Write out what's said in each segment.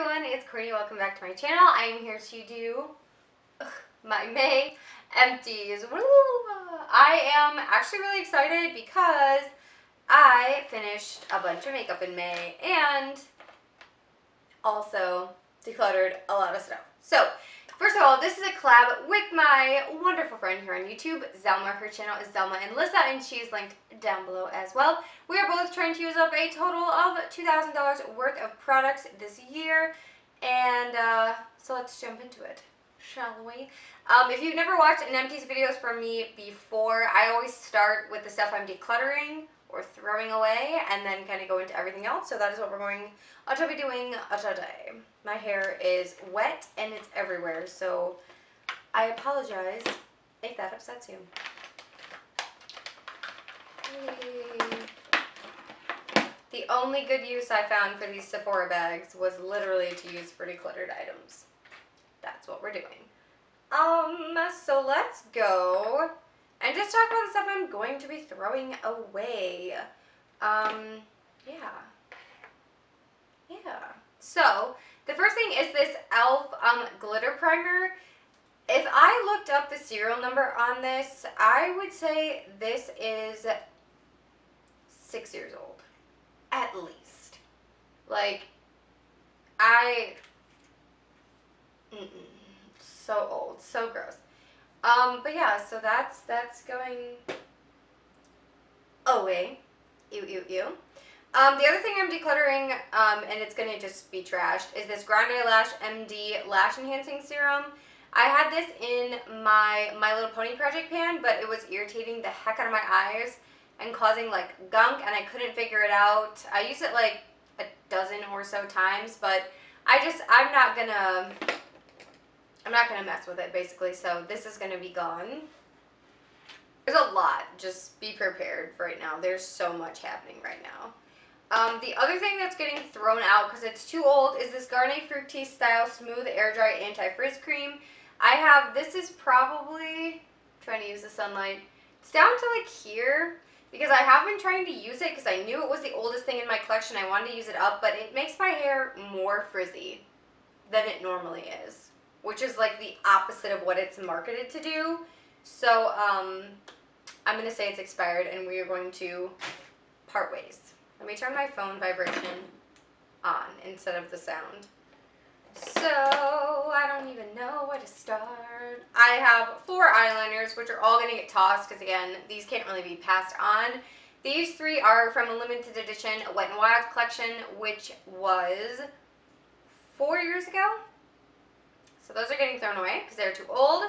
everyone, it's Courtney. Welcome back to my channel. I am here to do my May Empties. Woo! I am actually really excited because I finished a bunch of makeup in May and also decluttered a lot of stuff. So, first of all, this is a collab with my wonderful friend here on YouTube, Zelma. Her channel is Zelma and Lissa, and she is linked down below as well. We are both trying to use up a total of $2,000 worth of products this year, and so let's jump into it, shall we? If you've never watched an empties videos from me before, I always start with the stuff I'm decluttering or throwing away, and then kind of go into everything else. So that is what I'll be doing today. My hair is wet and it's everywhere, so I apologize if that upsets you. The only good use I found for these Sephora bags was literally to use for decluttered items. That's what we're doing. So let's go and just talk about the stuff I'm going to be throwing away. Yeah. So, the first thing is this e.l.f. glitter primer. If I looked up the serial number on this, I would say this is 6 years old. At least. Like, so old. So gross. But yeah, so that's going away. Ew. The other thing I'm decluttering, and it's gonna just be trashed, is this Grande Lash MD Lash Enhancing Serum. I had this in my Little Pony project pan, but it was irritating the heck out of my eyes and causing like gunk, and I couldn't figure it out. I used it like a dozen or so times, but I'm not gonna mess with it basically, so this is gonna be gone. There's a lot, just be prepared for right now. There's so much happening right now. The other thing that's getting thrown out because it's too old is this Garnier Fructis Style Smooth Air Dry Anti-Frizz Cream. This is probably, trying to use the sunlight, it's down to like here, because I have been trying to use it because I knew it was the oldest thing in my collection. I wanted to use it up, but it makes my hair more frizzy than it normally is, which is like the opposite of what it's marketed to do. So, I'm going to say it's expired and we are going to part ways. Let me turn my phone vibration on instead of the sound. So, I don't even know where to start. I have 4 eyeliners, which are all going to get tossed because, again, these can't really be passed on. These 3 are from a limited edition Wet n Wild collection, which was 4 years ago. So those are getting thrown away because they're too old.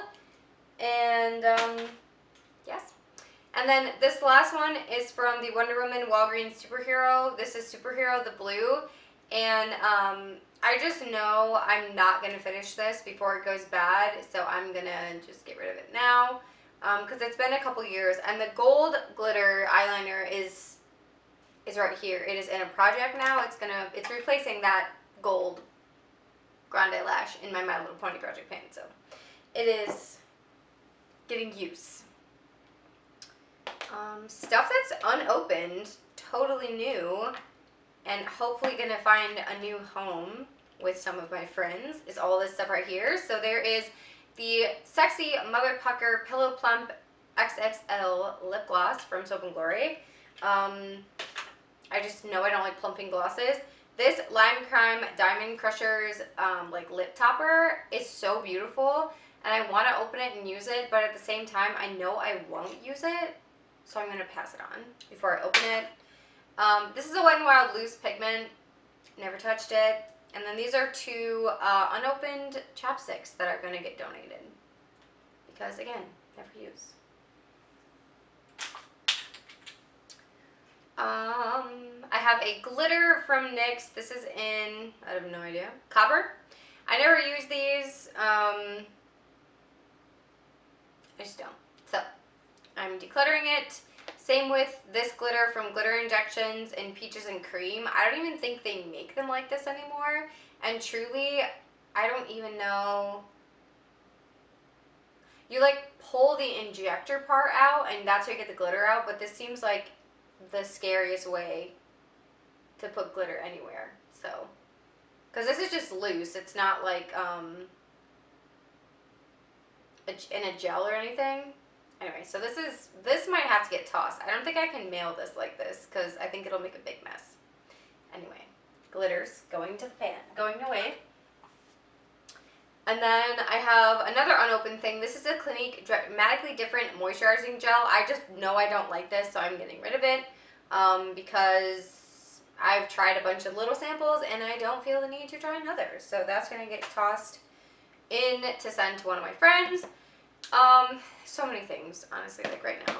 And, yes. And then this last one is from the Wonder Woman Walgreens Superhero. This is Superhero the Blue. And I just know I'm not going to finish this before it goes bad. So I'm going to just get rid of it now. Because it's been a couple years. And the gold glitter eyeliner is right here. It is in a project now. It's replacing that gold Grande Lash in my Little Pony project pan. So it is getting use. Stuff that's unopened, totally new, and hopefully gonna find a new home with some of my friends is all this stuff right here. So there is the Sexy Mother Pucker Pillow Plump XXL Lip Gloss from Soap & Glory. I just know I don't like plumping glosses. This Lime Crime Diamond Crushers like lip topper is so beautiful, and I want to open it and use it, but at the same time I know I won't use it, so I'm going to pass it on before I open it. This is a Wet n Wild Loose Pigment, never touched it. And then these are 2 unopened chapsticks that are going to get donated because, again, never use. I have a glitter from NYX. This is in, I have no idea, Copper. I never use these. I just don't. So, I'm decluttering it. Same with this glitter from Glitter Injections in Peaches and Cream. I don't even think they make them like this anymore. And truly, I don't even know. You like pull the injector part out and that's how you get the glitter out. But this seems like the scariest way to put glitter anywhere. So Because this is just loose. It's not like in a gel or anything. Anyway, so this might have to get tossed. I don't think I can mail this like this because I think it'll make a big mess. Anyway, glitters going to the pan, going away. And then I have another unopened thing. This is a Clinique Dramatically Different Moisturizing Gel. I just know I don't like this, so I'm getting rid of it because I've tried a bunch of little samples and I don't feel the need to try another. So that's going to get tossed in to send to one of my friends. So many things, honestly, like right now.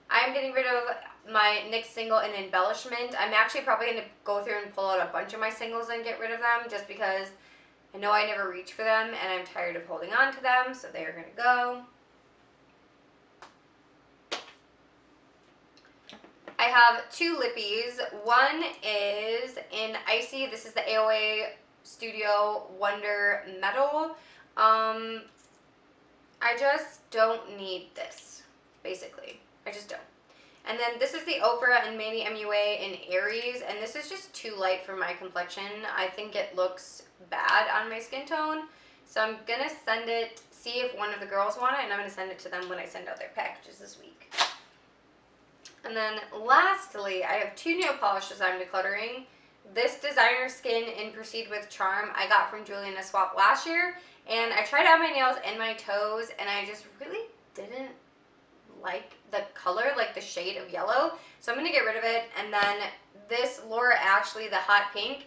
I'm getting rid of my NYX single and embellishment. I'm actually probably going to go through and pull out a bunch of my singles and get rid of them just because I know I never reach for them and I'm tired of holding on to them, so they're going to go. I have two lippies. One is in Icy. This is the AOA Studio Wonder Metal. I just don't need this, basically. I just don't. And then this is the Oprah and May MUA in Aries, and this is just too light for my complexion. I think it looks bad on my skin tone, so I'm going to send it, see if one of the girls want it, and I'm going to send it to them when I send out their packages this week. And then lastly, I have two nail polishes I'm decluttering. This Designer Skin in Proceed with Charm I got from Juliana Swap last year, and I tried out my nails and my toes, and I just really didn't like the color, like the shade of yellow, so I'm going to get rid of it. And then this Laura Ashley, the hot pink,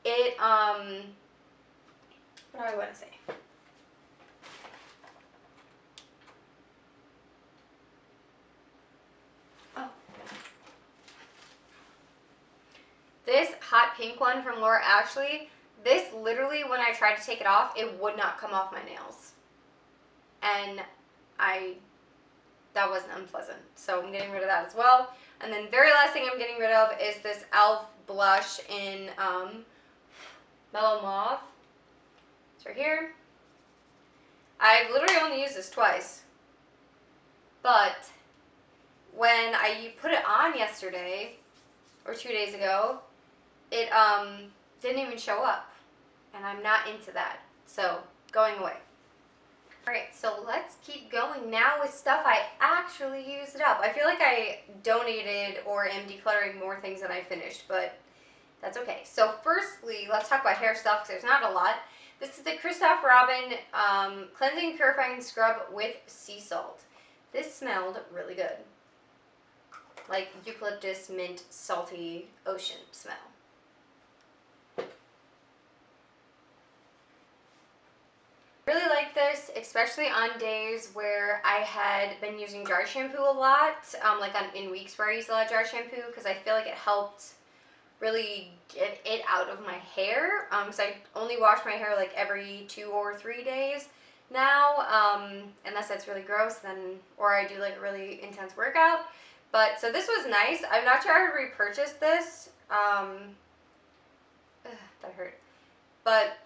it, what do I want to say? Oh. This hot pink one from Laura Ashley, this literally, when I tried to take it off, it would not come off my nails. And that wasn't unpleasant. So I'm getting rid of that as well. And then very last thing I'm getting rid of is this e.l.f. blush in Mellow Mauve. It's right here. I've literally only used this twice. But when I put it on yesterday, or 2 days ago, it didn't even show up. And I'm not into that. So, going away. Alright, so let's keep going now with stuff I actually used up. I feel like I donated or am decluttering more things than I finished, but that's okay. So firstly, let's talk about hair stuff because there's not a lot. This is the Christoph Robin Cleansing Purifying Scrub with Sea Salt. This smelled really good. Like eucalyptus, mint, salty ocean smell. Really like this, especially on days where I had been using dry shampoo a lot, like in weeks where I used a lot of dry shampoo, because I feel like it helped really get it out of my hair, because I only wash my hair like every 2 or 3 days now, unless that's really gross, then, or I do like a really intense workout. But, so this was nice. I'm not sure I would repurchase this, that hurt, but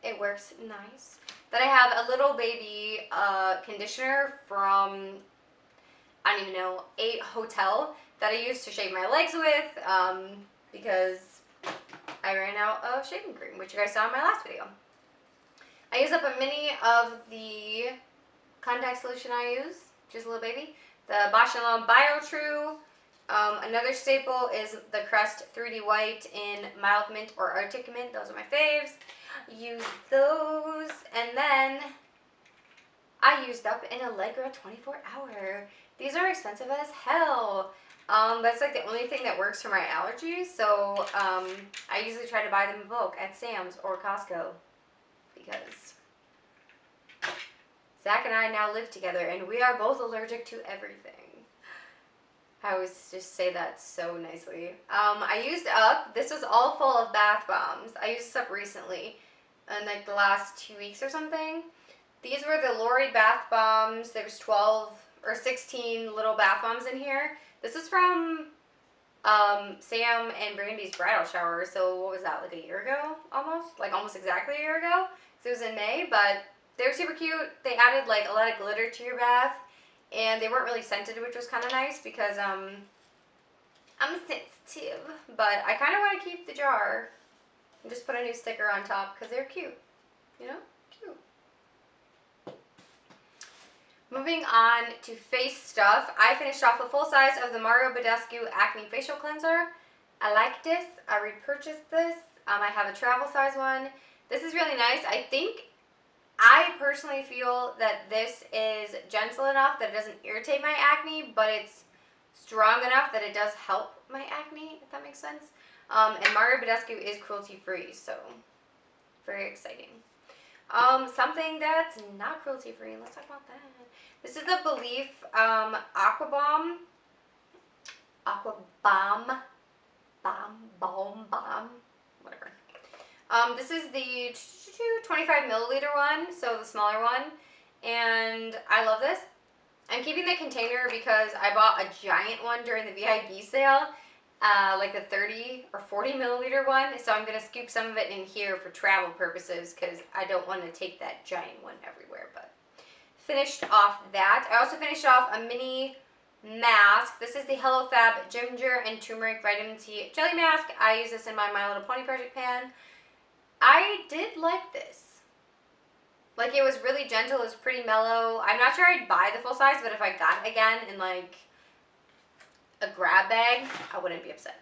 it works nice. Then I have a little baby conditioner from, I don't even know, a hotel that I used to shave my legs with because I ran out of shaving cream, which you guys saw in my last video. I use up a mini of the contact solution I use, just a little baby. The Bosch & Lomb Bio True. Another staple is the Crest 3D White in Mild Mint or Arctic Mint. Those are my faves. Use those. And then I used up an Allegra 24 Hour. These are expensive as hell. That's like the only thing that works for my allergies. So I usually try to buy them in bulk at Sam's or Costco because Zach and I now live together and we are both allergic to everything. I always just say that so nicely. I used up, this was all full of bath bombs. I used this up recently, in like the last 2 weeks or something. These were the Lori bath bombs. There was 12 or 16 little bath bombs in here. This is from Sam and Brandy's bridal shower. So what was that, like a year ago almost? Like almost exactly a year ago. So it was in May, but they were super cute. They added like a lot of glitter to your bath. And they weren't really scented, which was kind of nice because I I'm sensitive, but I kind of want to keep the jar and just put a new sticker on top because they're cute, you know, cute. Moving on to face stuff, I finished off a full size of the Mario Badescu Acne Facial Cleanser. I like this. I repurchased this. I have a travel size one. This is really nice. I personally feel that this is gentle enough that it doesn't irritate my acne, but it's strong enough that it does help my acne, if that makes sense. And Mario Badescu is cruelty-free, so very exciting. Something that's not cruelty-free, let's talk about that. This is the Belief Aqua Bomb, whatever. This is the 25 milliliter one, so the smaller one, and I love this. I'm keeping the container because I bought a giant one during the VIB sale, like the 30 or 40 milliliter one, so I'm going to scoop some of it in here for travel purposes because I don't want to take that giant one everywhere, but finished off that. I also finished off a mini mask. This is the Hello Fab Ginger and Turmeric Vitamin C Jelly Mask. I use this in my My Little Pony Project pan. I did like this. Like, it was really gentle. It was pretty mellow. I'm not sure I'd buy the full size, but if I got it again in, like, a grab bag, I wouldn't be upset.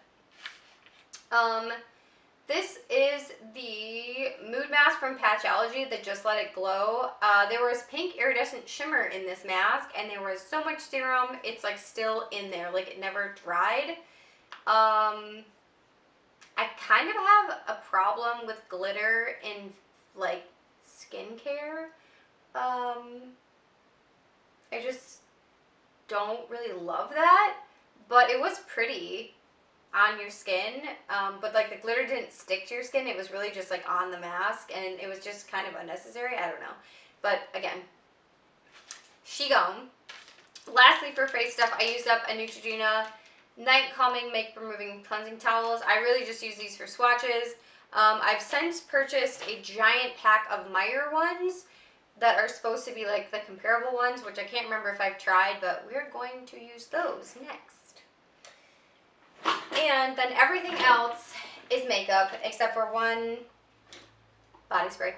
This is the Mood Mask from Patchology, the Just Let It Glow. There was pink iridescent shimmer in this mask, and there was so much serum, it's, like, still in there. Like, it never dried. I kind of have a problem with glitter in, like, skincare. I just don't really love that, but it was pretty on your skin, but like the glitter didn't stick to your skin. It was really just like on the mask, and it was just kind of unnecessary. I don't know, but again, she gone. Lastly, for face stuff, I used up a Neutrogena Night Calming Makeup Removing Cleansing Towels. I really just use these for swatches. I've since purchased a giant pack of Meyer ones that are supposed to be like the comparable ones, which I can't remember if I've tried, but we're going to use those next. And then everything else is makeup, except for one body spray.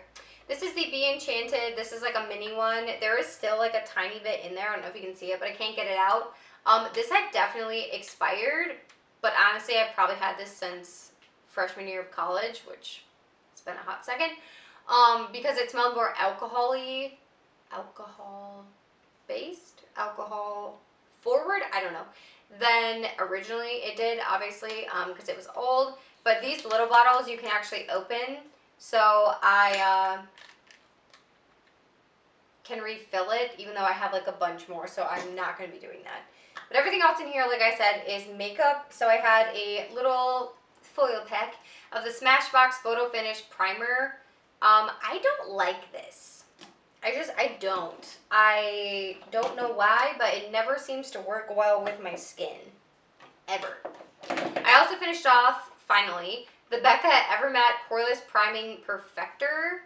This is the Be Enchanted. This is like a mini one. There is still like a tiny bit in there. I don't know if you can see it, but I can't get it out. This had definitely expired, but honestly, I've probably had this since freshman year of college, which it's been a hot second, because it smelled more alcohol-y, alcohol-based, alcohol-forward, I don't know, than originally it did, obviously, because it was old. But these little bottles you can actually open, so I can refill it, even though I have like a bunch more, so I'm not going to be doing that. But everything else in here, like I said, is makeup. So I had a little foil pack of the Smashbox Photo Finish Primer. I don't like this. I don't. I don't know why, but it never seems to work well with my skin. Ever. I also finished off, finally, the Becca Evermatte Poreless Priming Perfector.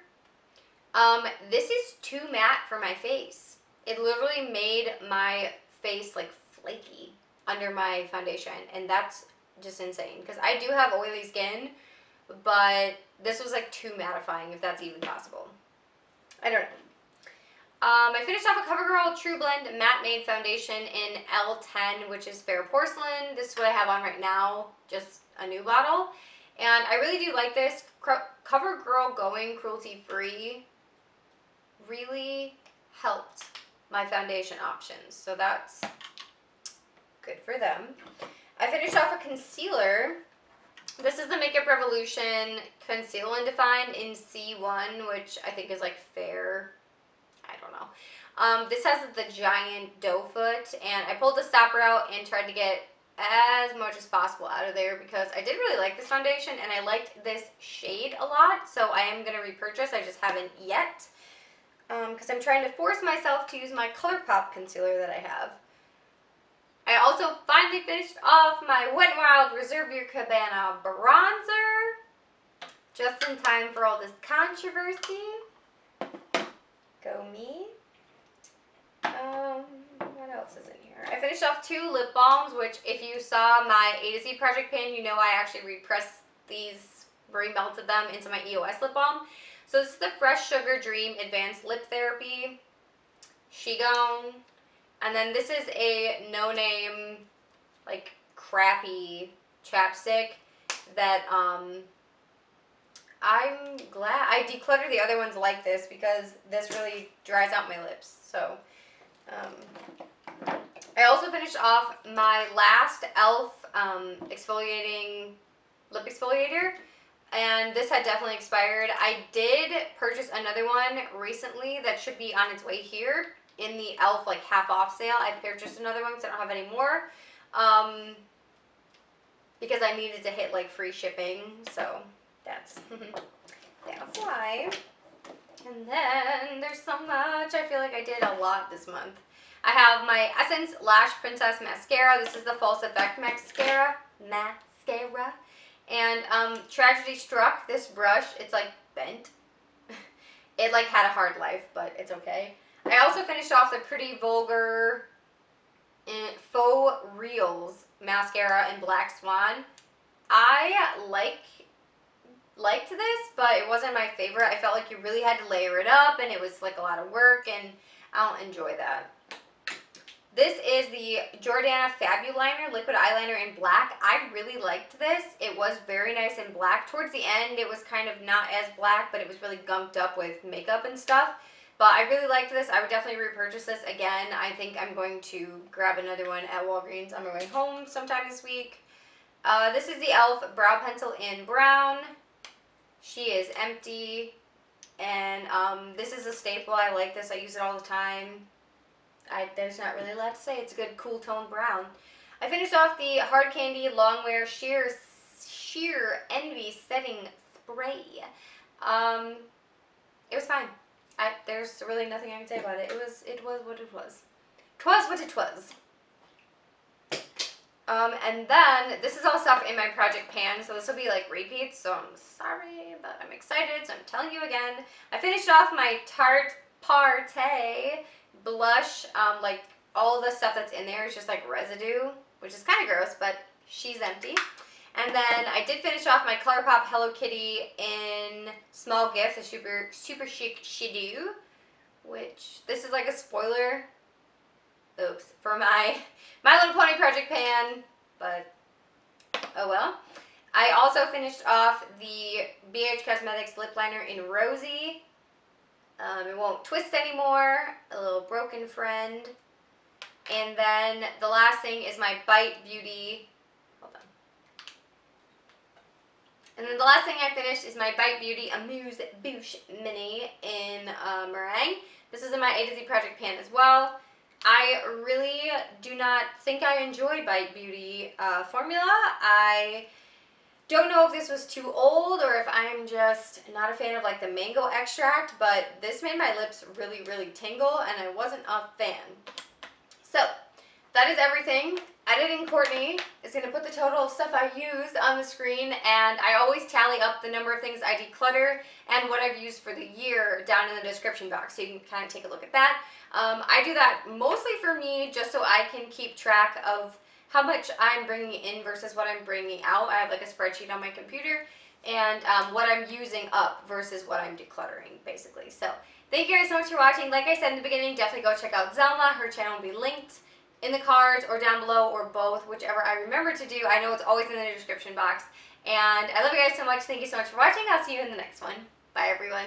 This is too matte for my face. It literally made my face like flaky under my foundation, and that's just insane because I do have oily skin, but this was like too mattifying, if that's even possible. I don't know. I finished off a CoverGirl True Blend Matte Made Foundation in L10, which is Fair Porcelain. This is what I have on right now, just a new bottle. And I really do like this. CoverGirl going cruelty-free really helped my foundation options, so that's good for them. I finished off a concealer. This is the Makeup Revolution Conceal and Define in C1, which I think is like fair. I don't know. This has the giant doe foot, and I pulled the stopper out and tried to get as much as possible out of there because I did really like this foundation, and I liked this shade a lot, so I am going to repurchase. I just haven't yet because I'm trying to force myself to use my ColourPop concealer that I have. I also finally finished off my Wet n Wild Reserve Your Cabana bronzer, just in time for all this controversy. Go me. What else is in here? I finished off 2 lip balms, which if you saw my A to Z project pan, you know I actually repressed these, remelted them into my EOS lip balm. So this is the Fresh Sugar Dream Advanced Lip Therapy. Shigone. And then this is a no-name, like, crappy chapstick that, I'm glad I decluttered the other ones like this because this really dries out my lips. So, I also finished off my last e.l.f. Exfoliating lip exfoliator, and this had definitely expired. I did purchase another one recently that should be on its way here in the e.l.f. like half off sale. I purchased another one because I don't have any more, because I needed to hit like free shipping, so that's why. And then there's so much. I feel like I did a lot this month. I have my Essence Lash Princess Mascara. This is the False Effect Mascara. And Tragedy Struck, this brush, it's like bent. It like had a hard life, but it's okay. I also finished off the Pretty Vulgar Faux Reals Mascara in Black Swan. I liked this, but it wasn't my favorite. I felt like you really had to layer it up, and it was like a lot of work, and I don't enjoy that. This is the Jordana Fabuliner Liquid Eyeliner in black. I really liked this. It was very nice in black. Towards the end, it was kind of not as black, but it was really gunked up with makeup and stuff. But I really liked this. I would definitely repurchase this again. I think I'm going to grab another one at Walgreens on my way home sometime this week. This is the e.l.f. Brow Pencil in brown. She is empty. And this is a staple. I like this. I use it all the time. There's not really a lot to say. It's a good cool tone brown. I finished off the Hard Candy Longwear Sheer Envy Setting Spray. It was fine. There's really nothing I can say about it. It was what it was. 'Twas what it was. And then this is all stuff in my project pan, so this will be like repeats, so I'm sorry, but I'm excited, so I'm telling you again. I finished off my Tarte Partey blush. Like all the stuff that's in there is just like residue, which is kind of gross, but she's empty. And then I did finish off my ColourPop Hello Kitty in Small Gift, the super chic Shidoo, which this is like a spoiler. Oops, for my Little Pony project pan, but oh well. I also finished off the BH Cosmetics lip liner in Rosy. It won't twist anymore. A little broken friend. And then the last thing is my Bite Beauty. Hold on. And then the last thing I finished is my Bite Beauty Amuse Bouche Mini in Meringue. This is in my A to Z project pan as well. I really do not think I enjoy Bite Beauty formula. I don't know if this was too old or if I'm just not a fan of like the mango extract, but this made my lips really, really tingle and I wasn't a fan. So that is everything. Editing Courtney is going to put the total of stuff I used on the screen, and I always tally up the number of things I declutter and what I've used for the year down in the description box, so you can kind of take a look at that. I do that mostly for me just so I can keep track of how much I'm bringing in versus what I'm bringing out. I have like a spreadsheet on my computer, and what I'm using up versus what I'm decluttering, basically. So thank you guys so much for watching. Like I said in the beginning, definitely go check out Zelma. Her channel will be linked in the cards or down below or both, whichever I remember to do. I know it's always in the description box. And I love you guys so much. Thank you so much for watching. I'll see you in the next one. Bye, everyone.